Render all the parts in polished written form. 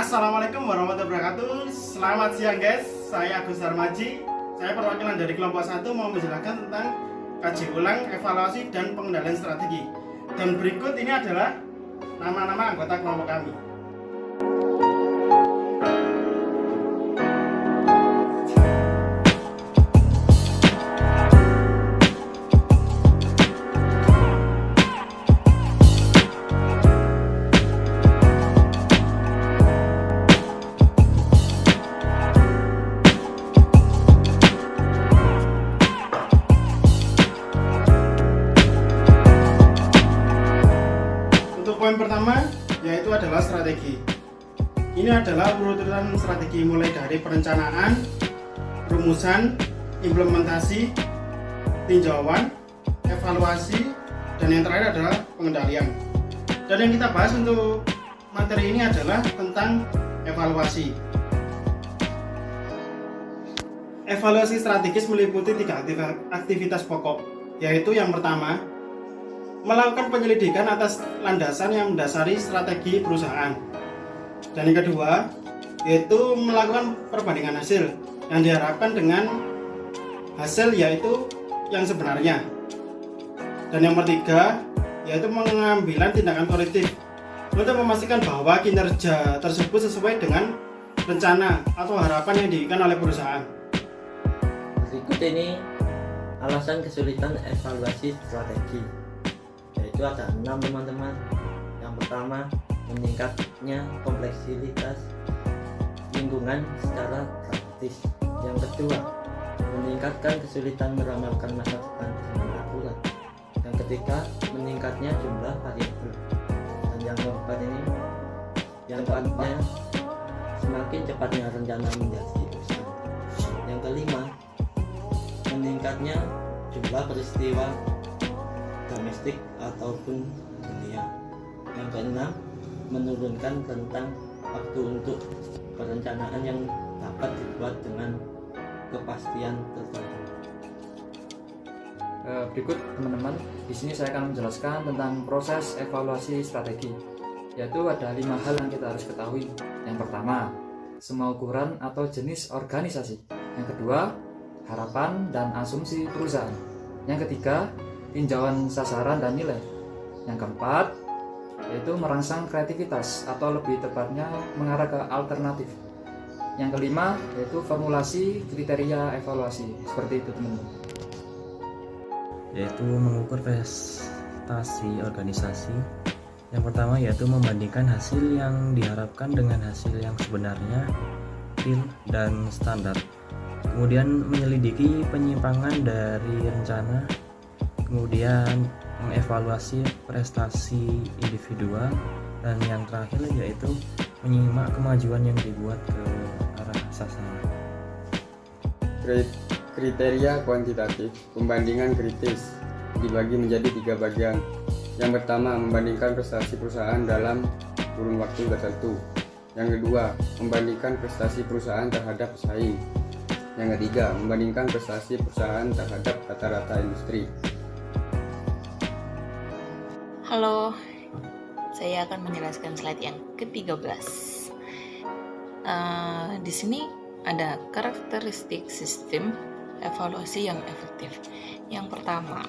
Assalamualaikum warahmatullahi wabarakatuh. Selamat siang guys, saya Agus Darmaji. Saya perwakilan dari kelompok 1 mau menjelaskan tentang kaji ulang, evaluasi, dan pengendalian strategi. Dan berikut ini adalah nama-nama anggota kelompok kami. Poin pertama yaitu adalah strategi. Ini adalah urutan strategi mulai dari perencanaan, rumusan, implementasi, tinjauan, evaluasi, dan yang terakhir adalah pengendalian. Dan yang kita bahas untuk materi ini adalah tentang evaluasi. Evaluasi strategis meliputi 3 aktivitas pokok, yaitu yang pertama, melakukan penyelidikan atas landasan yang mendasari strategi perusahaan. Dan yang kedua, yaitu melakukan perbandingan hasil yang diharapkan dengan hasil yaitu yang sebenarnya. Dan yang ketiga, yaitu mengambil tindakan korektif untuk memastikan bahwa kinerja tersebut sesuai dengan rencana atau harapan yang diinginkan oleh perusahaan. Berikut ini alasan kesulitan evaluasi strategi. Yaitu ada 6 teman-teman. Yang pertama, meningkatnya kompleksitas lingkungan secara dramatis. Yang kedua, meningkatkan kesulitan meramalkan masa depan dengan akurat. Yang ketiga, meningkatnya jumlah variabel. Dan yang keempat ini, yang keempatnya, semakin cepatnya rencana menjadi usaha. Yang kelima, meningkatnya jumlah peristiwa domestik ataupun dunia. Yang keenam, menurunkan rentang waktu untuk perencanaan yang dapat dibuat dengan kepastian tertentu. Berikut teman-teman, di sini saya akan menjelaskan tentang proses evaluasi strategi. Yaitu ada 5 hal yang kita harus ketahui. Yang pertama, semua ukuran atau jenis organisasi. Yang kedua, harapan dan asumsi perusahaan. Yang ketiga, tinjauan sasaran dan nilai. Yang keempat, yaitu merangsang kreativitas atau lebih tepatnya mengarah ke alternatif. Yang kelima, yaitu formulasi kriteria evaluasi. Seperti itu teman-teman. Yaitu mengukur prestasi organisasi. Yang pertama yaitu membandingkan hasil yang diharapkan dengan hasil yang sebenarnya, real dan standar. Kemudian menyelidiki penyimpangan dari rencana. Kemudian mengevaluasi prestasi individual, dan yang terakhir yaitu menyimak kemajuan yang dibuat ke arah sasaran. Kriteria kuantitatif pembandingan kritis dibagi menjadi 3 bagian. Yang pertama, membandingkan prestasi perusahaan dalam kurun waktu tertentu. Yang kedua, membandingkan prestasi perusahaan terhadap pesaing. Yang ketiga, membandingkan prestasi perusahaan terhadap rata-rata industri. Halo, saya akan menjelaskan slide yang ke-13. Di sini ada karakteristik sistem evaluasi yang efektif. Yang pertama,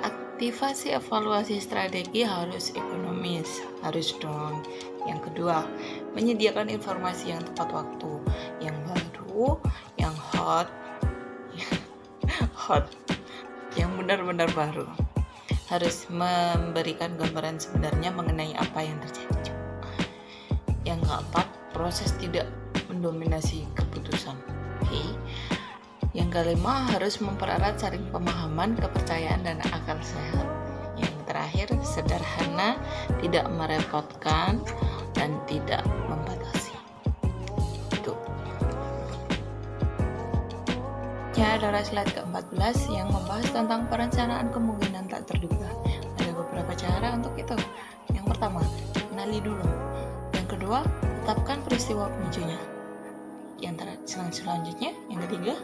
aktivasi evaluasi strategi harus ekonomis, harus dong. Yang kedua, menyediakan informasi yang tepat waktu, yang baru, yang hot, yang benar-benar baru. Harus memberikan gambaran sebenarnya mengenai apa yang terjadi. Yang keempat, proses tidak mendominasi keputusan. Oke. Yang kelima, harus mempererat saling pemahaman, kepercayaan, dan akal sehat. Yang terakhir, sederhana, tidak merepotkan, dan tidak membatasi. Itu. Ya, adalah slide ke-14 yang membahas tentang perencanaan kemungkinan tak terduga. Ada beberapa cara untuk itu. Yang pertama, kenali dulu. Yang kedua, tetapkan peristiwa pemicunya. Yang selanjutnya, yang ketiga,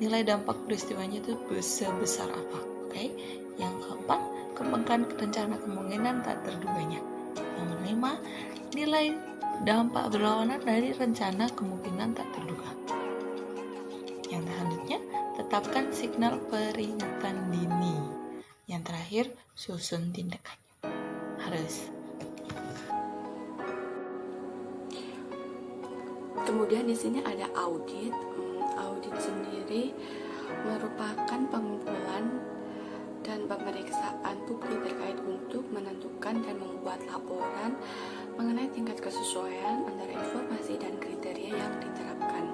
nilai dampak peristiwanya itu sebesar apa. Oke. Yang keempat, kembangkan rencana kemungkinan tak terduganya. Yang kelima, nilai dampak berlawanan dari rencana kemungkinan tak terduga. Yang selanjutnya, tetapkan signal peringatan dini. Yang terakhir, susun tindakannya. Harus. Kemudian di sini ada audit. Audit sendiri merupakan pengumpulan dan pemeriksaan bukti terkait untuk menentukan dan membuat laporan mengenai tingkat kesesuaian antara informasi dan kriteria yang diterapkan.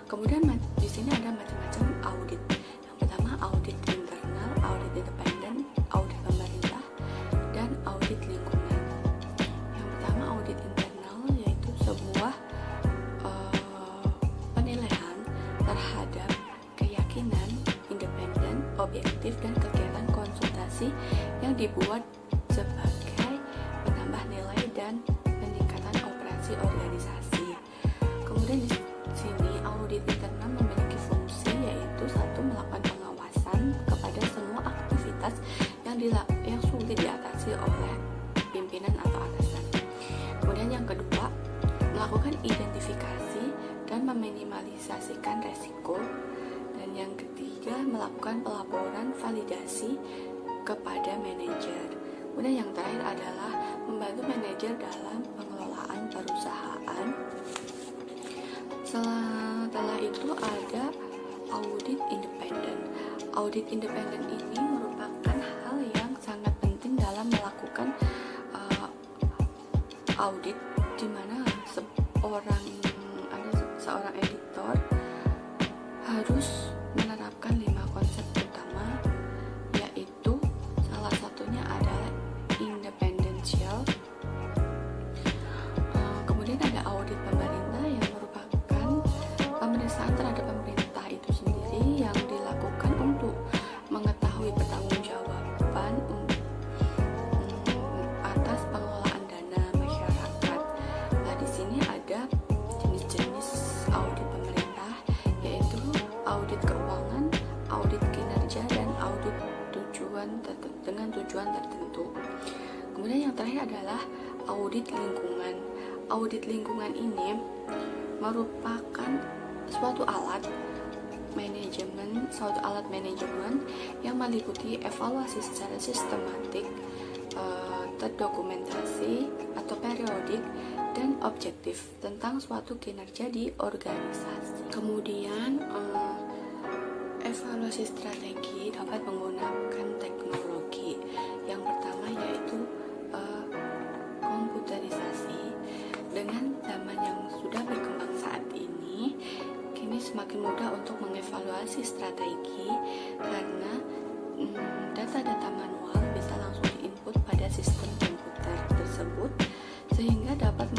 Kemudian di sini ada macam-macam audit. Yang pertama audit internal, audit independen, audit pemerintah, dan audit lingkungan. Yang pertama audit internal yaitu sebuah penilaian terhadap keyakinan independen, objektif, dan kegiatan konsultasi yang dibuat sebagai penambah nilai dan peningkatan operasi organisasi. Kemudian di sini audit internal memiliki fungsi yaitu satu, melakukan pengawasan kepada semua aktivitas yang sulit diatasi oleh pimpinan atau atasan. Kemudian yang kedua, melakukan identifikasi dan meminimalisasikan resiko. Dan yang ketiga, melakukan pelaporan validasi kepada manajer. Kemudian yang terakhir adalah membantu manajer dalam pengelolaan perusahaan. Setelah itu ada audit independen. Audit independen ini merupakan hal yang sangat penting dalam melakukan audit, di mana seorang editor harus menerapkan 5 konsep utama, yaitu salah satunya adalah independensial. Kemudian ada audit pemerintah yang merupakan pemeriksaan terhadap pemerintah itu sendiri yang dilakukan untuk mengetahui pertanggungjawaban atas pengelolaan dana masyarakat. Nah, di sini ada jenis-jenis audit pemerintah, yaitu audit keuangan, audit kinerja, dan audit dengan tujuan tertentu. Kemudian yang terakhir adalah audit lingkungan. Audit lingkungan ini merupakan suatu alat manajemen yang meliputi evaluasi secara sistematik, terdokumentasi atau periodik, dan objektif tentang suatu kinerja di organisasi. Kemudian evaluasi strategi dapat menggunakan teknologi. Yang pertama yaitu komputerisasi. Dengan zaman yang sudah berkembang saat ini, kini semakin mudah untuk mengevaluasi strategi karena data-data manual bisa langsung diinput pada sistem komputer tersebut sehingga dapat